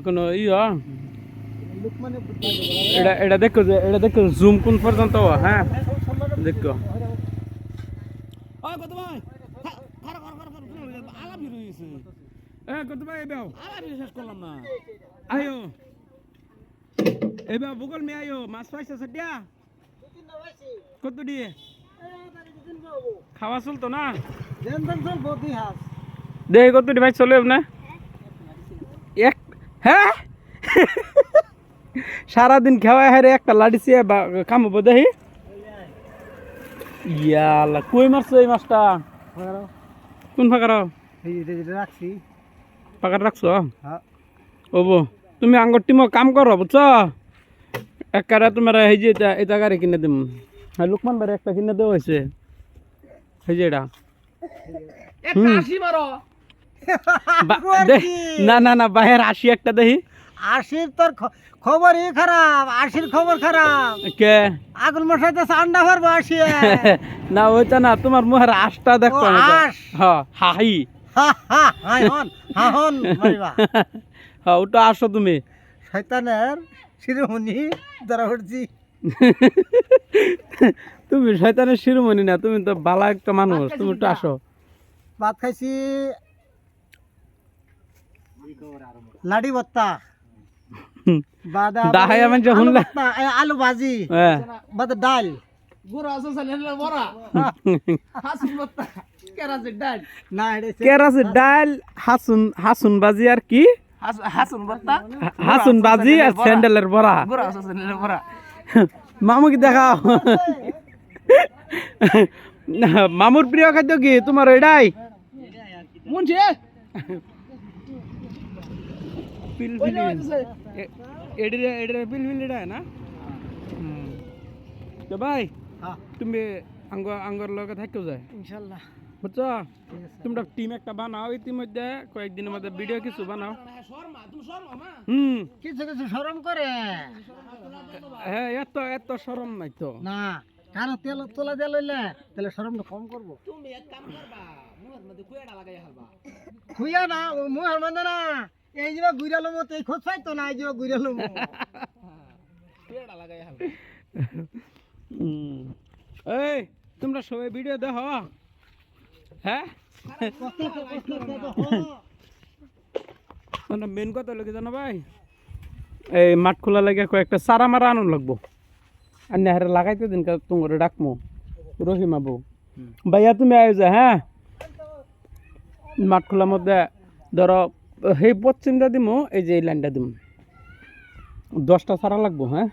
কোনো এটা দেখো যে এটা দেখো জুম কোন পর্যন্ত হ্যাঁ দেখো কত ভাই কত ভাই শেষ করলাম না আয়ো এবার ভূগোল মে আয়ো মাছ পাইছে সেটিয়া কত দিয়ে খাওয়া চলতো না দেখি কত ভাই চলে না এক হ্যাঁ সারাদিন খাওয়া হারে একটা লাড়িছে কামবো দেখি ইয়ালা কই মারছো এই মাছটা কোন ফাঁকার রাখছি ফাঁকার রাখছো ওবো তুমি আঙ্গর টিমো কাম করো বুঝছো একবারে তোমার এই যে এটা গাড়ি কিনে দিম হ্যাঁ লুকমান বাড়ি একটা কিনে দেওয়া হয়েছে এই যে এটা না না না বাইরের 80 একটা দেখি 80 তোর খবরই খারাপ 80 খবর খারাপ কে আগুন মশাই তো আন্ডা ভরবো 80 না ওইটা না তোমার মুহের আশটা দেখো হ্যাঁ হাহি হাহন মারিবা হ্যাঁ ওটা আসো তুমি শয়তানের শিরোমণি ধরা পড়ছি তুমি শয়তানের শিরোমণি না তুমি তো বালা একটা মানুষ তুমি একটু আসো ভাত খাইছি লাডি ভর্তা আলু ভাজি বাদ ডাল কেরাসি ডাল হাসুন বাজি আর কি হাসুন বাজি আর স্যান্ডেলের বড়া মামু কি দেখাও মামুর প্রিয় খাদ্য কি তোমার এটাই ভাই তুমি আঙ্গর লগে থাকতে যায় ইনশাল্লাহ বুঝছো তোমরা টিম একটা বানাও ইতিমধ্যে কয়েকদিনের মধ্যে ভিডিও কিছু বানাও কিছু কিছু শরম করে হ্যাঁ এত শরম নাই তো না কারণ তেল তোলা দিয়ে লইলে তাহলে শরমটা কম করবো তুমি এক কাম করবা মুহের মধ্যে খুয়াটা লাগাই হালবা খুইয়া না মুহের মধ্যে না এই যে গুইরালো মত এই খোঁজ পাইতো না এই যে গুইরালো খুয়াটা লাগাই হালবা এই তোমরা সবাই ভিডিও দেখো হ্যাঁ মেন কথা লোকে জানো ভাই এই মাঠ খোলা লাগে কয়েকটা সারা মারা আনন্দ লাগবো আর না হারে লাগাইতে দিন তোমার ডাকমো রহিমা বউ ভাইয়া তুমি আয় যা হ্যাঁ মাঠ খোলার মধ্যে ধরো সেই পশ্চিমটা দিমো এই যে এই লাইনটা দিম 10টা সারা লাগবো হ্যাঁ